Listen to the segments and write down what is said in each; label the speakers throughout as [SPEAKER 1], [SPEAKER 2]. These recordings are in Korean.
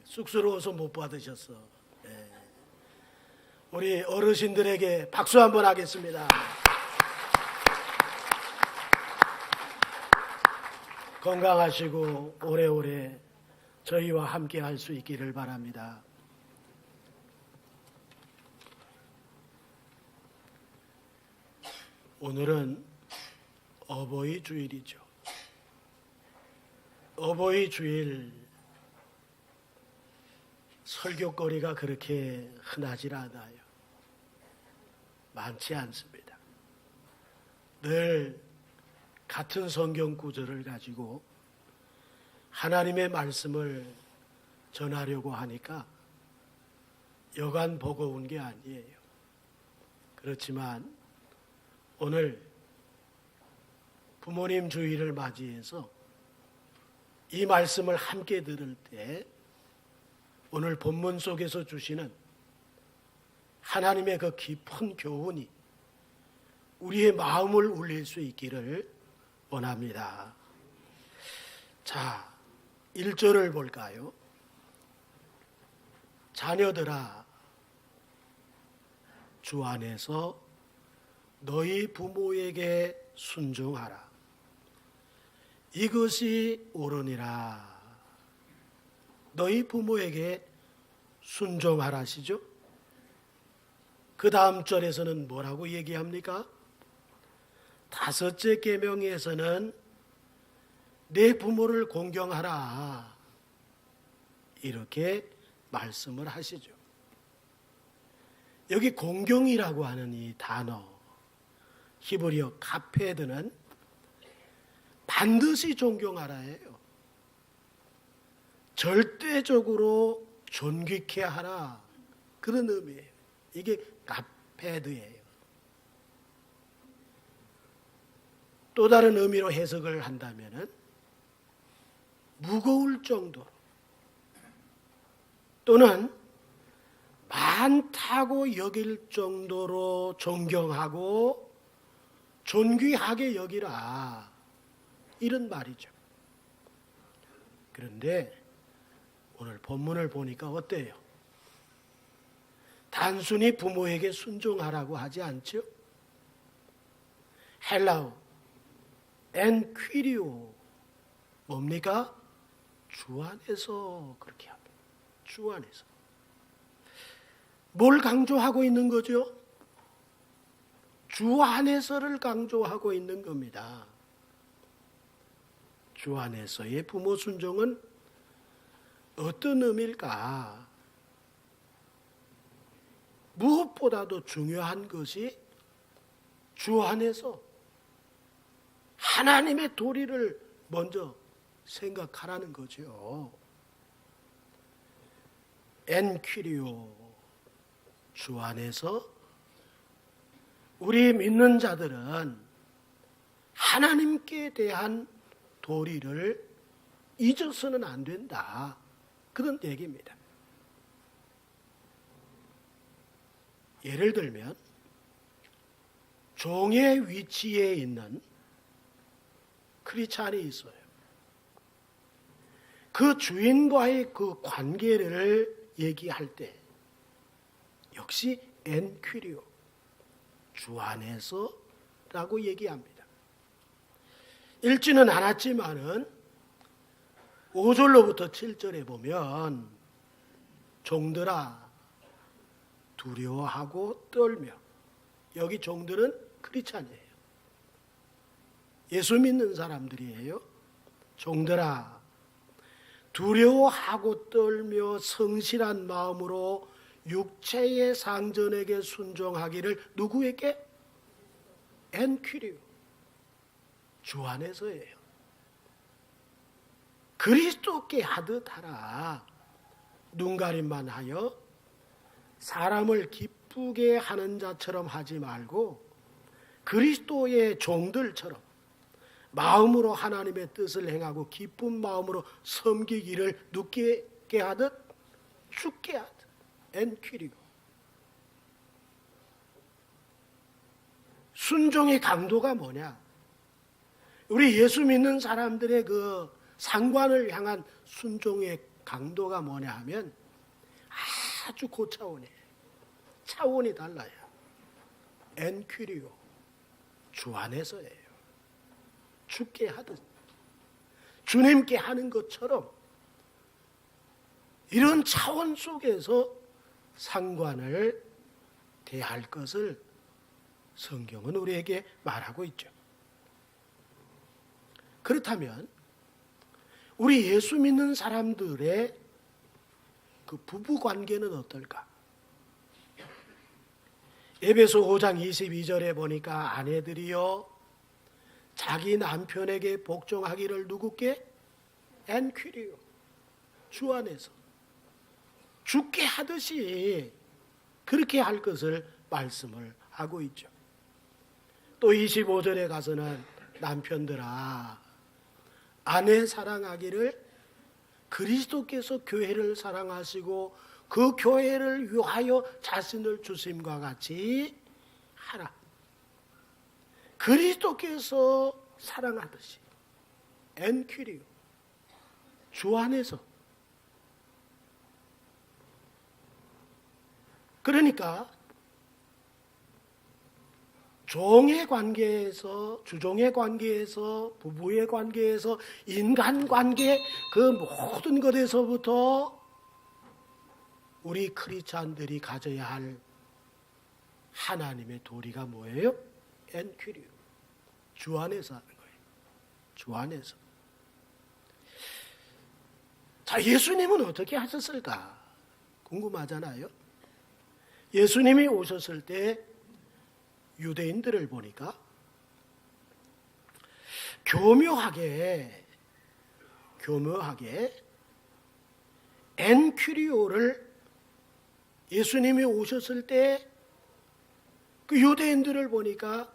[SPEAKER 1] 쑥스러워서 못 받으셨어. 우리 어르신들에게 박수 한번 하겠습니다. 건강하시고 오래오래 저희와 함께 할 수 있기를 바랍니다. 오늘은 어버이 주일이죠. 어버이 주일 설교거리가 그렇게 흔하질 않아요. 많지 않습니다. 늘 같은 성경 구절을 가지고 하나님의 말씀을 전하려고 하니까 여간 버거운 게 아니에요. 그렇지만 오늘 부모님 주일을 맞이해서 이 말씀을 함께 들을 때 오늘 본문 속에서 주시는 하나님의 그 깊은 교훈이 우리의 마음을 울릴 수 있기를 원합니다. 자, 1절을 볼까요? 자녀들아, 주 안에서 너희 부모에게 순종하라. 이것이 옳으니라. 너희 부모에게 순종하라시죠? 그 다음 절에서는 뭐라고 얘기합니까? 5째 계명에서는 내 부모를 공경하라. 이렇게 말씀을 하시죠. 여기 공경이라고 하는 이 단어, 히브리어 카페드는 반드시 존경하라예요. 절대적으로 존귀케 하라. 그런 의미예요. 이게 카페드예요. 또 다른 의미로 해석을 한다면은 무거울 정도로 또는 많다고 여길 정도로 존경하고 존귀하게 여기라. 이런 말이죠. 그런데 오늘 본문을 보니까 어때요? 단순히 부모에게 순종하라고 하지 않죠? 헬라어 엔퀴리오 뭡니까? 주 안에서 그렇게 합니다. 주 안에서. 뭘 강조하고 있는 거죠? 주 안에서를 강조하고 있는 겁니다. 주 안에서의 부모 순종은 어떤 의미일까? 무엇보다도 중요한 것이 주 안에서 하나님의 도리를 먼저 생각하라는 거죠. 엔퀴리오, 주 안에서 우리 믿는 자들은 하나님께 대한 도리를 잊어서는 안 된다. 그런 얘기입니다. 예를 들면 종의 위치에 있는 크리스찬이 있어요. 그 주인과의 그 관계를 얘기할 때 역시 엔퀴리오, 주 안에서라고 얘기합니다. 읽지는 않았지만은 5절로부터 7절에 보면 종들아 두려워하고 떨며, 여기 종들은 크리스찬이에요. 예수 믿는 사람들이에요. 종들아 두려워하고 떨며 성실한 마음으로 육체의 상전에게 순종하기를 누구에게? 엔퀴리오, 주 안에서예요. 그리스도께 하듯 하라. 눈가림만 하여 사람을 기쁘게 하는 자처럼 하지 말고 그리스도의 종들처럼 마음으로 하나님의 뜻을 행하고 기쁜 마음으로 섬기기를 누구에게 하듯? 주께 하듯. 엔퀴리고. 순종의 강도가 뭐냐? 우리 예수 믿는 사람들의 그 상관을 향한 순종의 강도가 뭐냐 하면 아주 고차원이에요. 차원이 달라요. 엔퀴리오, 주 안에서예요. 주께 하듯 주님께 하는 것처럼 이런 차원 속에서 상관을 대할 것을 성경은 우리에게 말하고 있죠. 그렇다면 우리 예수 믿는 사람들의 그 부부 관계는 어떨까? 에베소 5장 22절에 보니까 아내들이여 자기 남편에게 복종하기를 누구께? 엔퀴리오, 주 안에서 주께 하듯이 그렇게 할 것을 말씀을 하고 있죠. 또 25절에 가서는 남편들아 아내 사랑하기를 그리스도께서 교회를 사랑하시고 그 교회를 위하여 자신을 주심과 같이 하라. 그리스도께서 사랑하듯이 엔퀴리오, 주 안에서. 그러니까 종의 관계에서, 주종의 관계에서, 부부의 관계에서, 인간 관계 그 모든 것에서부터 우리 크리스찬들이 가져야 할 하나님의 도리가 뭐예요? 엔퀴리오, 주 안에서 하는 거예요. 주 안에서. 자, 예수님은 어떻게 하셨을까? 궁금하잖아요. 예수님이 오셨을 때 유대인들을 보니까 교묘하게 엔퀴리오를 예수님이 오셨을 때 그 유대인들을 보니까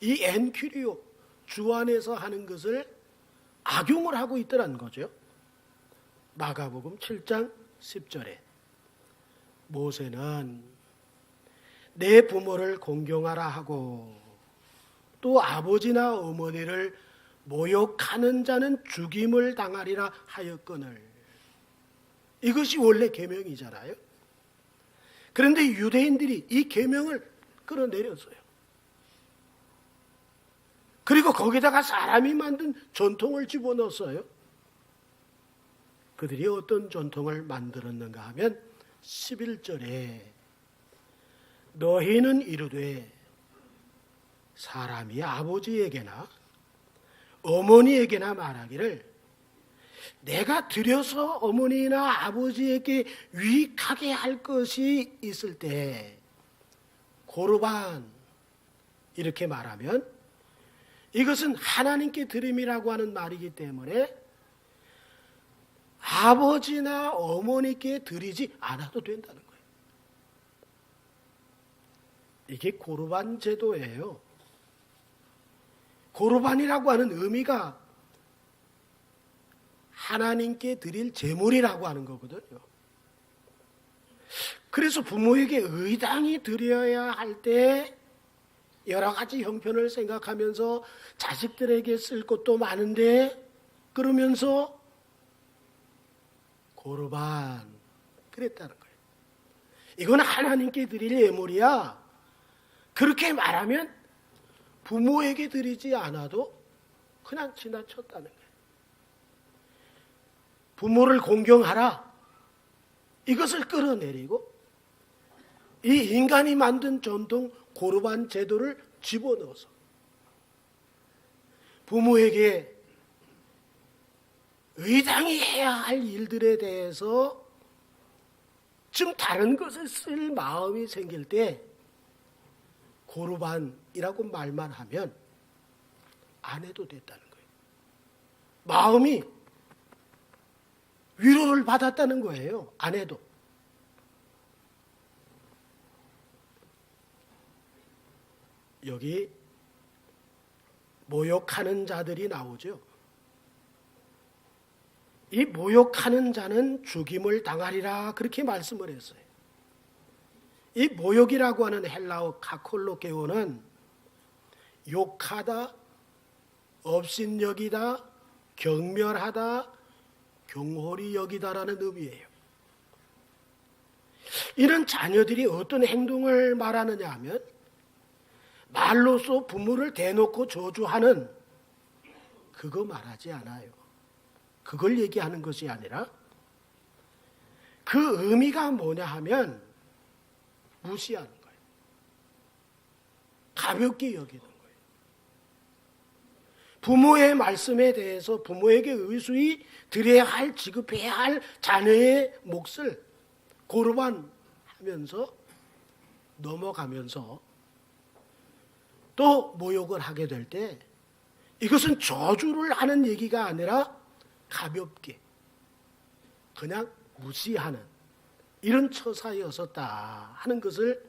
[SPEAKER 1] 이 엔퀴리오, 주 안에서 하는 것을 악용을 하고 있더라는 거죠. 마가복음 7장 10절에 모세는 내 부모를 공경하라 하고 또 아버지나 어머니를 모욕하는 자는 죽임을 당하리라 하였거늘. 이것이 원래 계명이잖아요. 그런데 유대인들이 이 계명을 끌어내렸어요. 그리고 거기다가 사람이 만든 전통을 집어넣었어요. 그들이 어떤 전통을 만들었는가 하면 11절에 너희는 이르되 사람이 아버지에게나 어머니에게나 말하기를 내가 들여서 어머니나 아버지에게 유익하게 할 것이 있을 때 고르반 이렇게 말하면 이것은 하나님께 드림이라고 하는 말이기 때문에 아버지나 어머니께 드리지 않아도 된다는 거예요. 이게 고르반 제도예요. 고르반이라고 하는 의미가 하나님께 드릴 제물이라고 하는 거거든요. 그래서 부모에게 의당이 드려야 할 때 여러 가지 형편을 생각하면서 자식들에게 쓸 것도 많은데 그러면서 고르반 그랬다는 거예요. 이건 하나님께 드릴 예물이야. 그렇게 말하면 부모에게 드리지 않아도 그냥 지나쳤다는 거예요. 부모를 공경하라. 이것을 끌어내리고 이 인간이 만든 전통 고르반 제도를 집어넣어서 부모에게 의당이 해야 할 일들에 대해서 좀 다른 것을 쓸 마음이 생길 때 고르반이라고 말만 하면 안 해도 됐다는 거예요. 마음이 위로를 받았다는 거예요. 안 해도. 여기 모욕하는 자들이 나오죠. 이 모욕하는 자는 죽임을 당하리라 그렇게 말씀을 했어요. 이 모욕이라고 하는 헬라어 카콜로게오는 욕하다, 업신여기다, 경멸하다, 경홀히 여기다라는 의미예요. 이는 자녀들이 어떤 행동을 말하느냐 하면 말로써 부모를 대놓고 저주하는 그거 말하지 않아요. 그걸 얘기하는 것이 아니라 그 의미가 뭐냐 하면 무시하는 거예요. 가볍게 여기는 거예요. 부모의 말씀에 대해서 부모에게 의수히 드려야 할, 지급해야 할 자녀의 몫을 고르반 하면서 넘어가면서 또 모욕을 하게 될 때 이것은 저주를 하는 얘기가 아니라 가볍게 그냥 무시하는 이런 처사였었다 하는 것을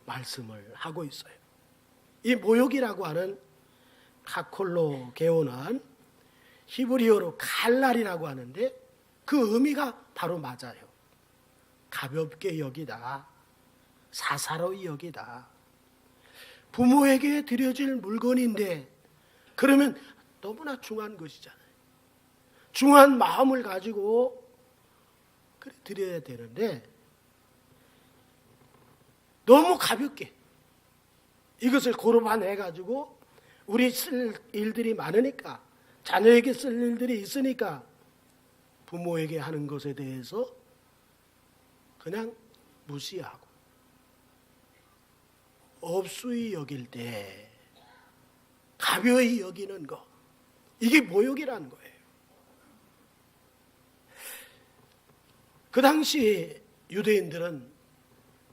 [SPEAKER 1] 말씀을 하고 있어요. 이 모욕이라고 하는 카콜로 개오는 히브리어로 칼날이라고 하는데 그 의미가 바로 맞아요. 가볍게 여기다, 사사로이 여기다. 부모에게 드려질 물건인데 그러면 너무나 중요한 것이잖아요. 중요한 마음을 가지고 그래 드려야 되는데 너무 가볍게 이것을 고르반해가지고 우리 쓸 일들이 많으니까 자녀에게 쓸 일들이 있으니까 부모에게 하는 것에 대해서 그냥 무시하고 업수히 여길 때 가벼이 여기는 거 이게 모욕이라는 거예요. 그 당시 유대인들은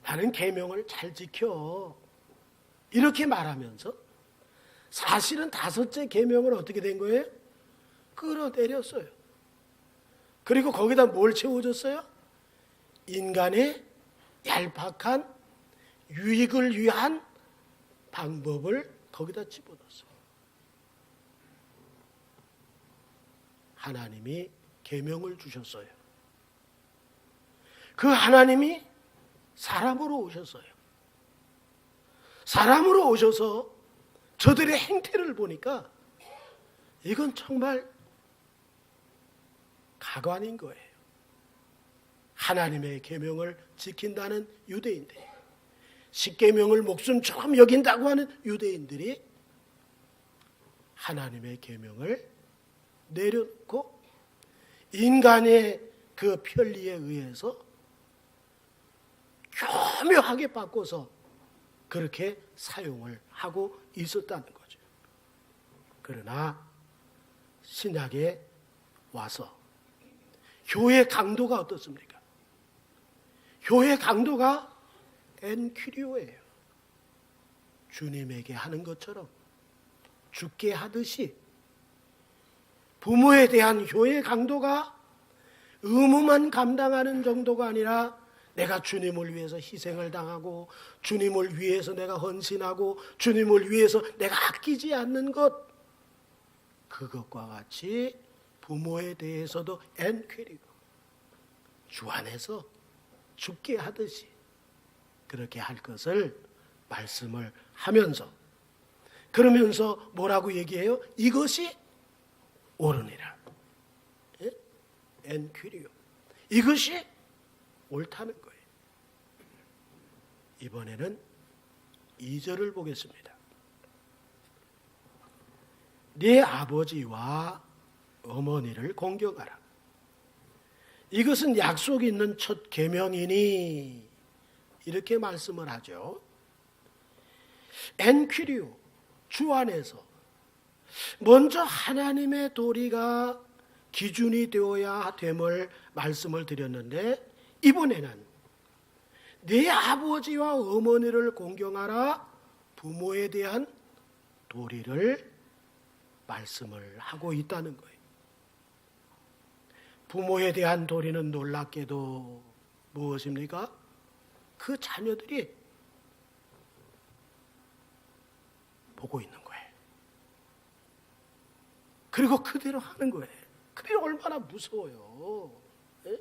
[SPEAKER 1] 나는 계명을 잘 지켜 이렇게 말하면서 사실은 5째 계명을 어떻게 된 거예요? 끌어내렸어요. 그리고 거기다 뭘 채워줬어요? 인간의 얄팍한 유익을 위한 방법을 거기다 집어넣었어요. 하나님이 계명을 주셨어요. 그 하나님이 사람으로 오셨어요. 사람으로 오셔서 저들의 행태를 보니까 이건 정말 가관인 거예요. 하나님의 계명을 지킨다는 유대인들이, 십계명을 목숨처럼 여긴다고 하는 유대인들이 하나님의 계명을 내려놓고 인간의 그 편리에 의해서 교묘하게 바꿔서 그렇게 사용을 하고 있었다는 거죠. 그러나 신약에 와서 교회 강도가 어떻습니까? 교회 강도가 엔큐리오예요. 주님에게 하는 것처럼 죽게 하듯이 부모에 대한 교회 강도가 의무만 감당하는 정도가 아니라 내가 주님을 위해서 희생을 당하고 주님을 위해서 내가 헌신하고 주님을 위해서 내가 아끼지 않는 것 그것과 같이 부모에 대해서도 엔퀴리고 주 안에서 죽게 하듯이 그렇게 할 것을 말씀을 하면서 그러면서 뭐라고 얘기해요? 이것이 옳으니라. 예? 엔퀴리오. 이것이 옳다는 거예요. 이번에는 2절을 보겠습니다. 네 아버지와 어머니를 공경하라. 이것은 약속 있는 첫 계명이니 이렇게 말씀을 하죠. 엔퀴리오, 주 안에서 먼저 하나님의 도리가 기준이 되어야 됨을 말씀을 드렸는데 이번에는 네 아버지와 어머니를 공경하라 부모에 대한 도리를 말씀을 하고 있다는 거예요. 부모에 대한 도리는 놀랍게도 무엇입니까? 그 자녀들이 보고 있는 거예요. 그리고 그대로 하는 거예요. 그게 얼마나 무서워요. 예?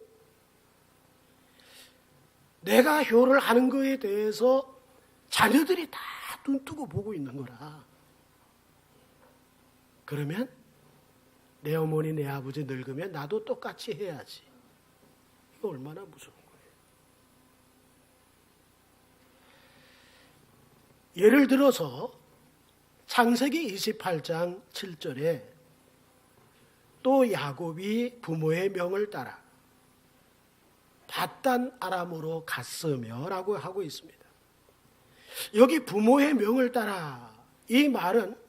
[SPEAKER 1] 내가 효를 하는 거에 대해서 자녀들이 다 눈뜨고 보고 있는 거라. 그러면 내 어머니 내 아버지 늙으면 나도 똑같이 해야지. 이거 얼마나 무서운 거예요. 예를 들어서 창세기 28장 7절에 또 야곱이 부모의 명을 따라 밧단 아람으로 갔으며 라고 하고 있습니다. 여기 부모의 명을 따라, 이 말은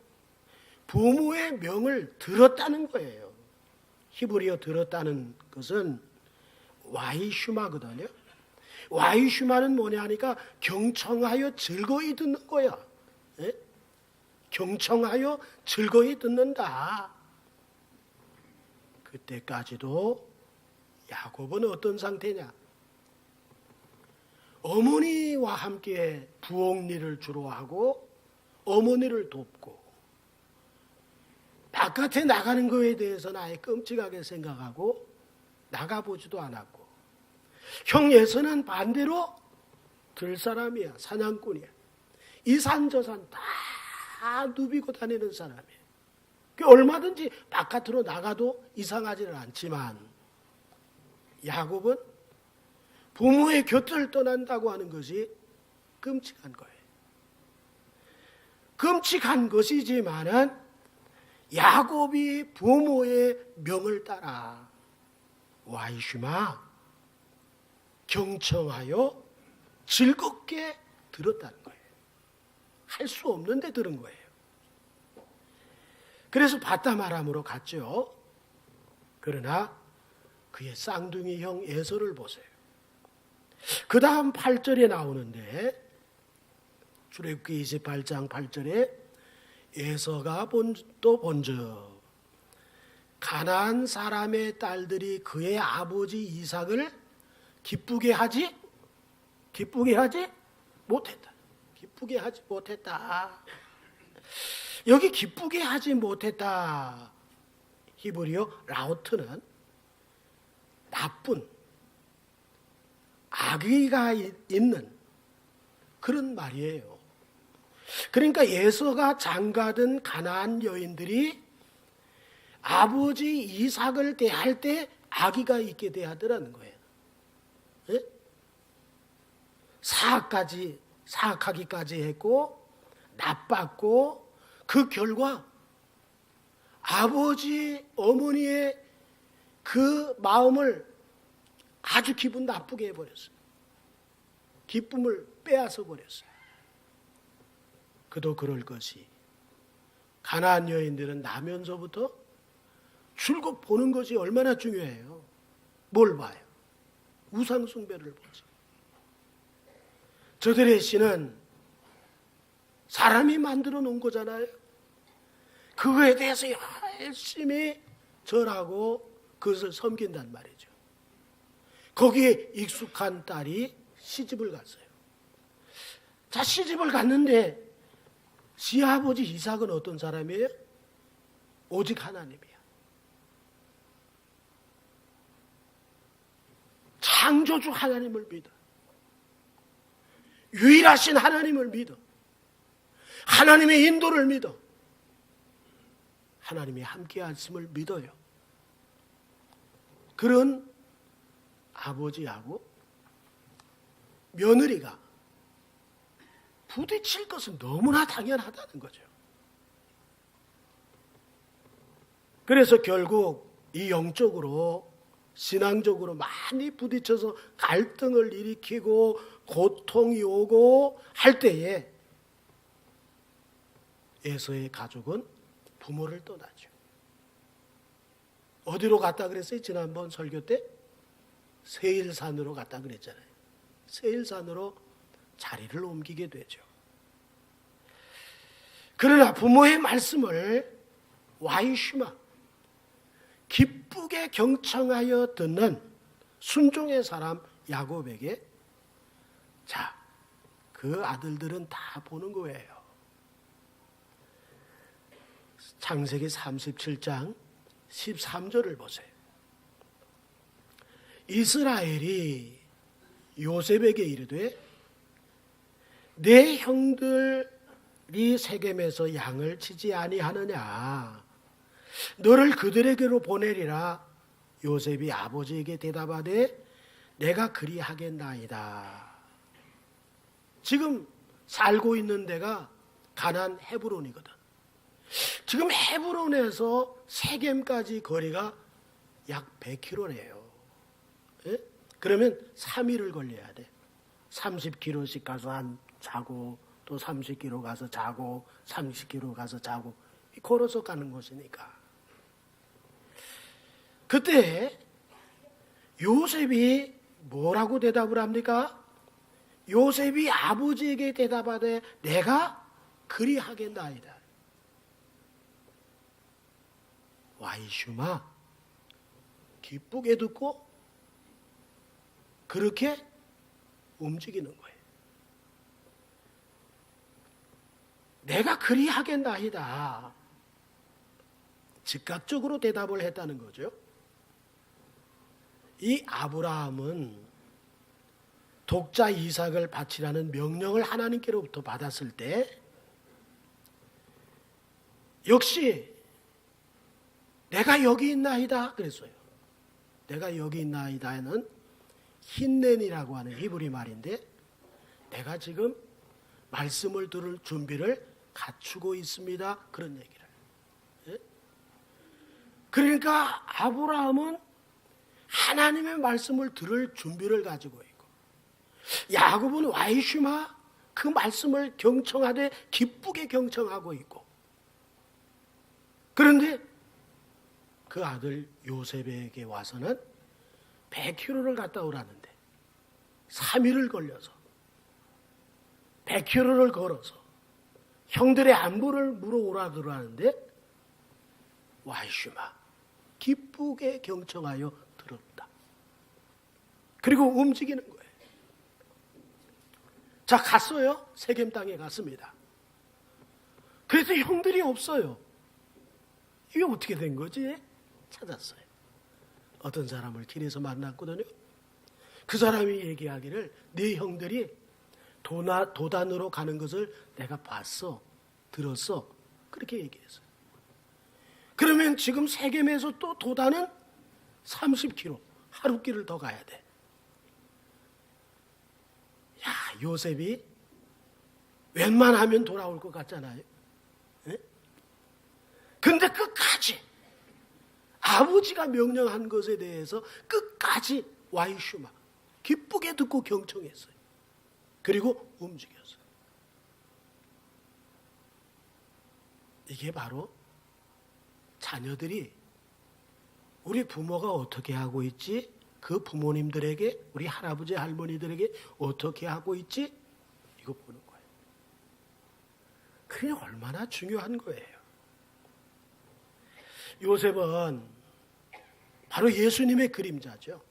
[SPEAKER 1] 부모의 명을 들었다는 거예요. 히브리어 들었다는 것은 와이슈마거든요. 와이슈마는 뭐냐 하니까 경청하여 즐거이 듣는 거야. 예? 경청하여 즐거이 듣는다. 그때까지도 야곱은 어떤 상태냐? 어머니와 함께 부엌일을 주로 하고 어머니를 돕고 바깥에 나가는 거에 대해서는 아예 끔찍하게 생각하고 나가보지도 않았고, 형 예서는 반대로 들 사람이야. 사냥꾼이야. 이 산 저 산 다 누비고 다니는 사람이에요. 얼마든지 바깥으로 나가도 이상하지는 않지만 야곱은 부모의 곁을 떠난다고 하는 것이 끔찍한 거예요. 끔찍한 것이지만은 야곱이 부모의 명을 따라 와이슈마 경청하여 즐겁게 들었다는 거예요. 할 수 없는데 들은 거예요. 그래서 밧담 아람으로 갔죠. 그러나 그의 쌍둥이 형 에서를 보세요. 그 다음 8절에 나오는데, 출애굽기 28장 8절에 에서가 또 본즉 가나안 사람의 딸들이 그의 아버지 이삭을 기쁘게 하지 못했다. 기쁘게 하지 못했다. 여기 기쁘게 하지 못했다. 히브리어 라우트는 나쁜, 악의가 있는 그런 말이에요. 그러니까 에서가 장가든 가나안 여인들이 아버지 이삭을 대할 때 악의가 있게 대하더라는 거예요. 예? 사악하기까지 했고 나빴고, 그 결과 아버지 어머니의 그 마음을 아주 기분 나쁘게 해버렸어요. 기쁨을 빼앗아 버렸어요. 그도 그럴 것이, 가나안 여인들은 나면서부터 줄곧 보는 것이 얼마나 중요해요. 뭘 봐요? 우상 숭배를 보지. 저들의 신은 사람이 만들어 놓은 거잖아요. 그거에 대해서 열심히 절하고 그것을 섬긴단 말이죠. 거기에 익숙한 딸이 시집을 갔어요. 자, 시집을 갔는데 시아버지 이삭은 어떤 사람이에요? 오직 하나님이야. 창조주 하나님을 믿어. 유일하신 하나님을 믿어. 하나님의 인도를 믿어. 하나님이 함께 하심을 믿어요. 그런 아버지하고 며느리가 부딪힐 것은 너무나 당연하다는 거죠. 그래서 결국 이 영적으로 신앙적으로 많이 부딪혀서 갈등을 일으키고 고통이 오고 할 때에 에서의 가족은 부모를 떠나죠. 어디로 갔다 그랬어요? 지난번 설교 때 세일산으로 갔다 그랬잖아요. 세일산으로 자리를 옮기게 되죠. 그러나 부모의 말씀을 와이슈마 기쁘게 경청하여 듣는 순종의 사람 야곱에게, 자, 그 아들들은 다 보는 거예요. 창세기 37장 13절을 보세요. 이스라엘이 요셉에게 이르되 내 형들이 세겜에서 양을 치지 아니하느냐, 너를 그들에게로 보내리라. 요셉이 아버지에게 대답하되 내가 그리하겠나이다. 지금 살고 있는 데가 가나안 헤브론이거든. 지금 헤브론에서 세겜까지 거리가 약 100km래요. 예? 그러면 3일을 걸려야 돼. 30km씩 가서 자고 또 30km 가서 자고 30km 가서 자고 걸어서 가는 곳이니까. 그때 요셉이 뭐라고 대답을 합니까? 요셉이 아버지에게 대답하되 내가 그리하겠나이다. 와이슈마, 기쁘게 듣고 그렇게 움직이는 거예요. 내가 그리하겠나이다. 즉각적으로 대답을 했다는 거죠. 이 아브라함은 독자 이삭을 바치라는 명령을 하나님께로부터 받았을 때 역시 내가 여기 있나이다 그랬어요. 내가 여기 있나이다는 힌넨이라고 하는 히브리 말인데 내가 지금 말씀을 들을 준비를 갖추고 있습니다. 그런 얘기를. 예? 그러니까 아브라함은 하나님의 말씀을 들을 준비를 가지고 있고 야곱은 와이슈마 그 말씀을 경청하되 기쁘게 경청하고 있고 그런데 그 아들 요셉에게 와서는 100km를 갔다 오라는데 3일을 걸려서 100km를 걸어서 형들의 안부를 물어오라 그러는데 와이슈마 기쁘게 경청하여 들었다. 그리고 움직이는 거예요. 자, 갔어요. 세겜 땅에 갔습니다. 그래서 형들이 없어요. 이게 어떻게 된 거지? 찾았어요. 어떤 사람을 길에서 만났거든요. 그 사람이 얘기하기를 네 형들이 도단으로 가는 것을 내가 봤어, 들었어. 그렇게 얘기했어요. 그러면 지금 세겜에서 또 도단은 30km, 하루길을 더 가야 돼. 야, 요셉이 웬만하면 돌아올 것 같잖아요. 네? 근데 끝까지 아버지가 명령한 것에 대해서 끝까지 와이슈마 기쁘게 듣고 경청했어요. 그리고 움직였어요. 이게 바로 자녀들이 우리 부모가 어떻게 하고 있지? 그 부모님들에게 우리 할아버지 할머니들에게 어떻게 하고 있지? 이거 보는 거예요. 그게 얼마나 중요한 거예요. 요셉은 바로 예수님의 그림자죠.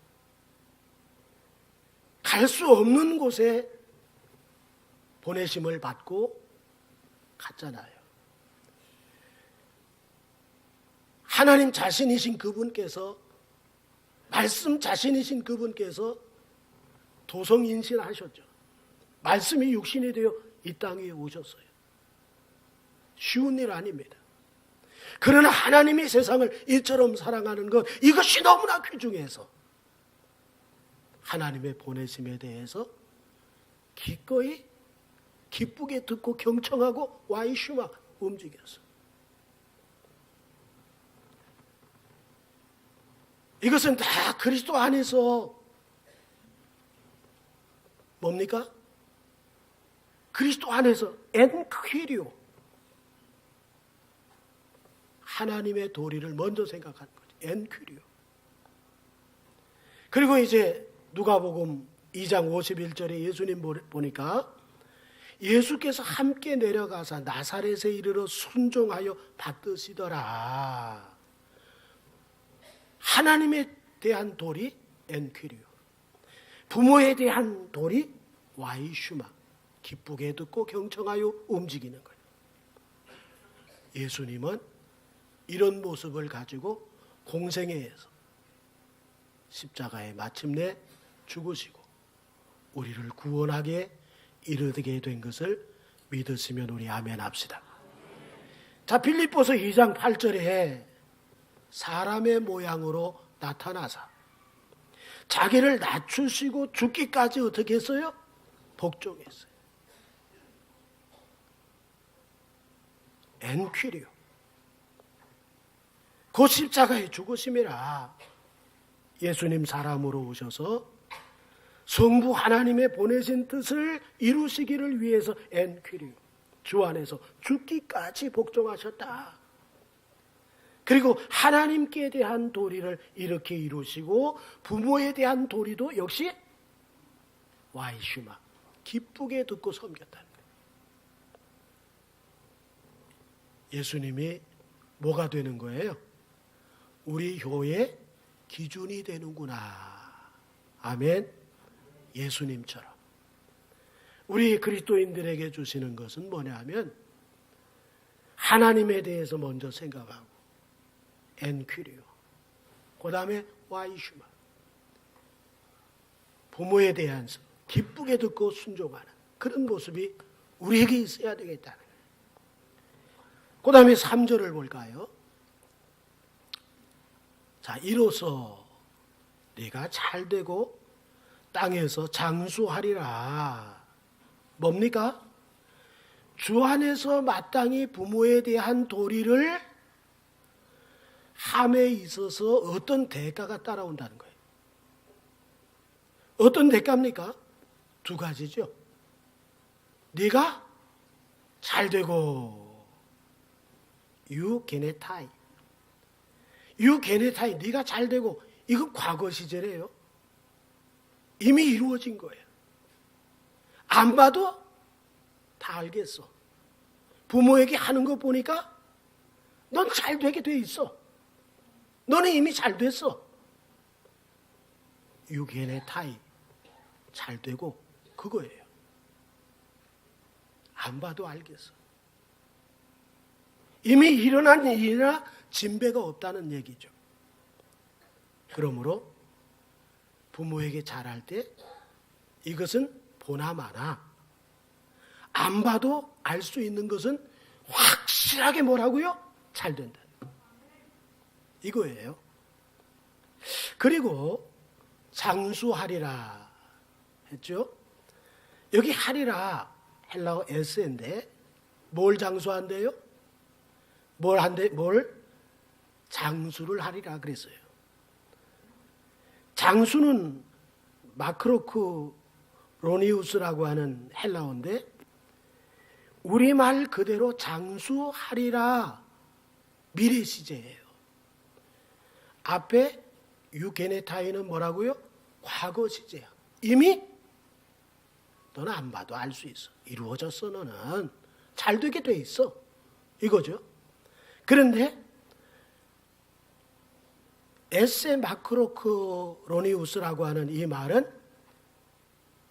[SPEAKER 1] 갈 수 없는 곳에 보내심을 받고 갔잖아요. 하나님 자신이신 그분께서 말씀 자신이신 그분께서 도성인신하셨죠. 말씀이 육신이 되어 이 땅에 오셨어요. 쉬운 일 아닙니다. 그러나 하나님이 세상을 이처럼 사랑하는 것 이것이 너무나 귀중해서 하나님의 보내심에 대해서 기꺼이 기쁘게 듣고 경청하고 와이슈마 움직였어. 이것은 다 그리스도 안에서 뭡니까? 그리스도 안에서 엔퀴리오 하나님의 도리를 먼저 생각하는 거죠. 엔퀴리오. 그리고 이제 누가복음 2장 51절에 예수님 보니까 예수께서 함께 내려가사 나사렛에 이르러 순종하여 받드시더라. 하나님에 대한 도리 엔퀴리오, 부모에 대한 도리 와이슈마, 기쁘게 듣고 경청하여 움직이는 거예요. 예수님은 이런 모습을 가지고 공생애에서 십자가에 마침내 죽으시고 우리를 구원하게 이르게 된 것을 믿으시면 우리 아멘 합시다. 자, 빌립보서 2장 8절에 사람의 모양으로 나타나사 자기를 낮추시고 죽기까지 어떻게 했어요? 복종했어요. 엔퀴리오. 그 십자가의 죽으심이라 예수님 사람으로 오셔서 성부 하나님의 보내신 뜻을 이루시기를 위해서 엔퀴리오. 주 안에서 죽기까지 복종하셨다. 그리고 하나님께 대한 도리를 이렇게 이루시고 부모에 대한 도리도 역시 와이슈마 기쁘게 듣고 섬겼다는 거예요. 예수님이 뭐가 되는 거예요? 우리 효의 기준이 되는구나. 아멘. 예수님처럼. 우리 그리스도인들에게 주시는 것은 뭐냐 하면 하나님에 대해서 먼저 생각하고 엔퀴리오. 그 다음에 와이슈마. 부모에 대해서 기쁘게 듣고 순종하는 그런 모습이 우리에게 있어야 되겠다는 거예요. 그 다음에 3절을 볼까요? 자, 이로써 네가 잘되고 땅에서 장수하리라. 뭡니까? 주 안에서 마땅히 부모에 대한 도리를 함에 있어서 어떤 대가가 따라온다는 거예요. 어떤 대가입니까? 두 가지죠. 네가 잘되고 유게네타이. 유게네타이 네가 잘되고 이건 과거 시절이에요. 이미 이루어진 거예요. 안 봐도 다 알겠어. 부모에게 하는 거 보니까 넌 잘되게 돼 있어. 너는 이미 잘 됐어. 유게네타이 잘되고 그거예요. 안 봐도 알겠어. 이미 일어난 일이나 진배가 없다는 얘기죠. 그러므로 부모에게 잘할 때 이것은 보나마나 안 봐도 알 수 있는 것은 확실하게 뭐라고요? 잘 된다. 이거예요. 그리고 장수하리라 했죠? 여기 하리라 헬라어 에스인데 뭘 장수한대요? 뭘 장수를 하리라 그랬어요. 장수는 마크로크 로니우스라고 하는 헬라어인데 우리말 그대로 장수하리라 미래 시제예요. 앞에 유게네타이는 뭐라고요? 과거 시제야. 이미 너는 안 봐도 알 수 있어. 이루어졌어. 너는 잘 되게 돼 있어. 이거죠. 그런데 에세 마크로크 로니우스라고 하는 이 말은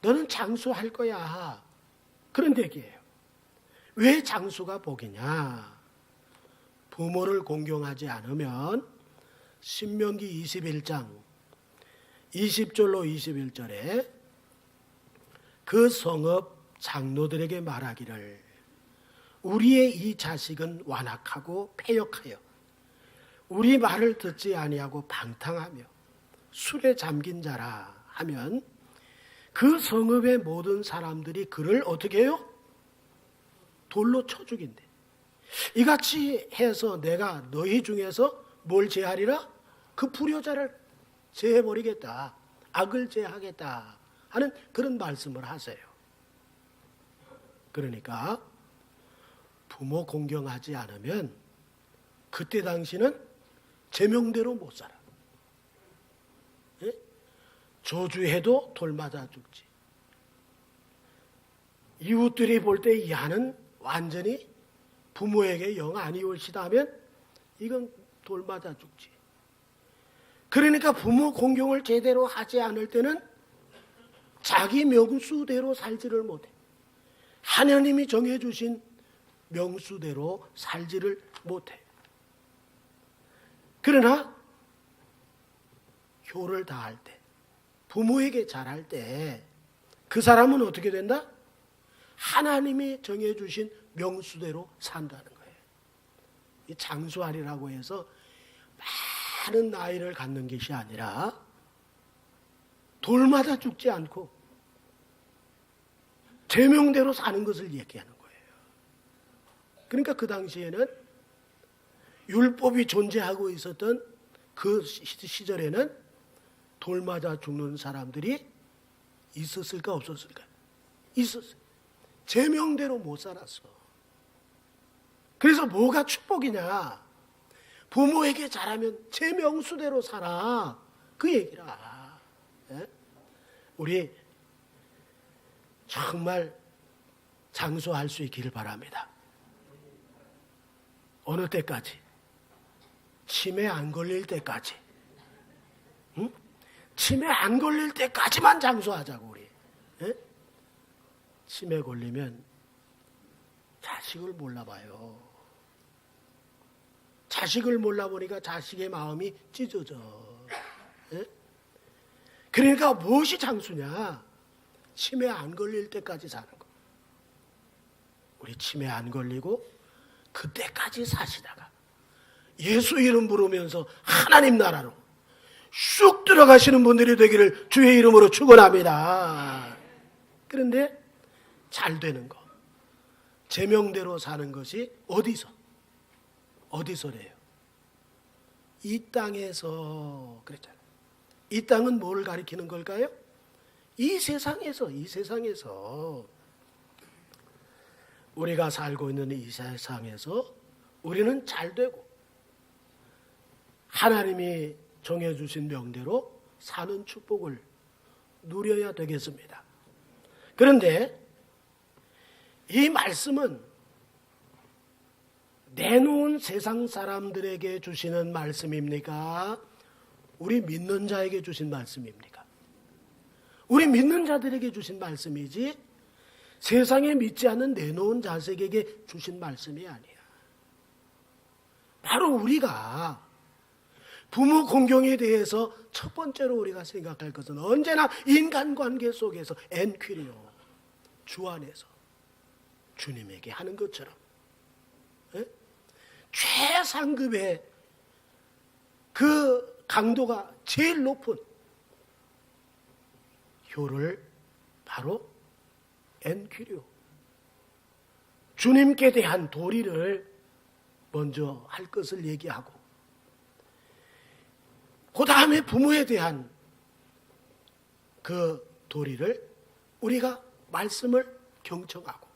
[SPEAKER 1] 너는 장수할 거야. 그런 얘기예요. 왜 장수가 복이냐? 부모를 공경하지 않으면 신명기 21장 20절로 21절에 그 성읍 장로들에게 말하기를 우리의 이 자식은 완악하고 패역하여 우리 말을 듣지 아니하고 방탕하며 술에 잠긴 자라 하면 그 성읍의 모든 사람들이 그를 어떻게 해요? 돌로 쳐 죽인대. 이같이 해서 내가 너희 중에서 뭘 제하리라? 그 불효자를 제해버리겠다. 악을 제하겠다 하는 그런 말씀을 하세요. 그러니까 부모 공경하지 않으면 그때 당시는 제명대로 못 살아. 예? 저주해도 돌 맞아 죽지. 이웃들이 볼 때 야는 완전히 부모에게 영 아니올시다 하면 이건 돌 맞아 죽지. 그러니까 부모 공경을 제대로 하지 않을 때는 자기 명수대로 살지를 못해. 하나님이 정해주신 명수대로 살지를 못해. 그러나 효를 다할 때, 부모에게 잘할 때 그 사람은 어떻게 된다? 하나님이 정해주신 명수대로 산다는 거예요. 이 장수하리라고 해서 많은 나이를 갖는 것이 아니라 돌마다 죽지 않고 제명대로 사는 것을 얘기하는 거예요. 그러니까 그 당시에는 율법이 존재하고 있었던 그 시절에는 돌마다 죽는 사람들이 있었을까 없었을까? 있었어요. 제명대로 못 살았어. 그래서 뭐가 축복이냐? 부모에게 잘하면 제명수대로 살아. 그 얘기라. 예? 우리 정말 장수할 수 있기를 바랍니다. 어느 때까지? 치매 안 걸릴 때까지. 응? 치매 안 걸릴 때까지만 장수하자고 우리. 예? 치매 걸리면 자식을 몰라봐요. 자식을 몰라보니까 자식의 마음이 찢어져. 예? 그러니까 무엇이 장수냐? 치매 안 걸릴 때까지 사는 거. 우리 치매 안 걸리고 그때까지 사시다가 예수 이름 부르면서 하나님 나라로 쑥 들어가시는 분들이 되기를 주의 이름으로 축원합니다. 그런데 잘 되는 거, 제명대로 사는 것이 어디서래요? 이 땅에서 그랬잖아요. 이 땅은 뭘 가리키는 걸까요? 이 세상에서 우리가 살고 있는 이 세상에서 우리는 잘 되고 하나님이 정해주신 명대로 사는 축복을 누려야 되겠습니다. 그런데 이 말씀은 내놓은 세상 사람들에게 주시는 말씀입니까? 우리 믿는 자에게 주신 말씀입니까? 우리 믿는 자들에게 주신 말씀이지 세상에 믿지 않는 내놓은 자식에게 주신 말씀이 아니야. 바로 우리가 부모 공경에 대해서 첫 번째로 우리가 생각할 것은 언제나 인간관계 속에서 엔퀴리오, 주 안에서 주님에게 하는 것처럼 최상급의 그 강도가 제일 높은 효를 바로 엔퀴리오, 주님께 대한 도리를 먼저 할 것을 얘기하고 그 다음에 부모에 대한 그 도리를 우리가 말씀을 경청하고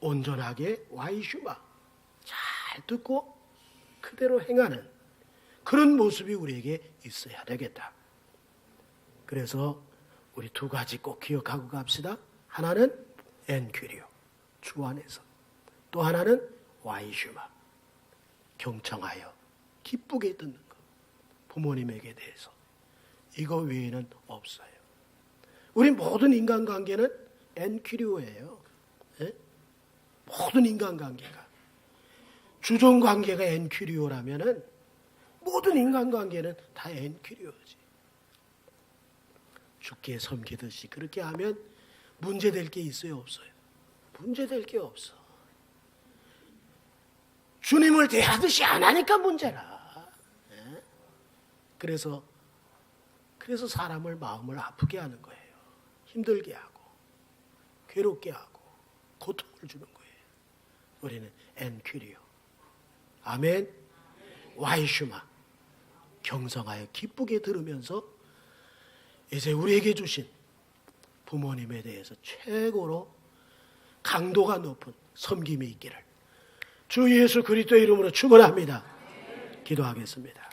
[SPEAKER 1] 온전하게 와이슈마 잘 듣고 그대로 행하는 그런 모습이 우리에게 있어야 되겠다. 그래서 우리 두 가지 꼭 기억하고 갑시다. 하나는 엔퀴리오, 주 안에서. 또 하나는 와이슈마, 경청하여 기쁘게 듣는 것. 부모님에게 대해서. 이거 외에는 없어요. 우리 모든 인간관계는 엔퀴리오예요. 예? 모든 인간관계가. 주종관계가 엔퀴리오라면은 모든 인간관계는 다 엔퀴리오지. 주께 섬기듯이 그렇게 하면 문제될 게 있어요, 없어요? 문제될 게 없어. 주님을 대하듯이 안 하니까 문제라. 예? 그래서 사람을 마음을 아프게 하는 거예요. 힘들게 하고 괴롭게 하고 고통을 주는 거예요. 우리는 엔퀴리오, 아멘, 와이슈마, 경성하여 기쁘게 들으면서 이제 우리에게 주신 부모님에 대해서 최고로 강도가 높은 섬김이 있기를 주 예수 그리스도의 이름으로 축원합니다. 기도하겠습니다.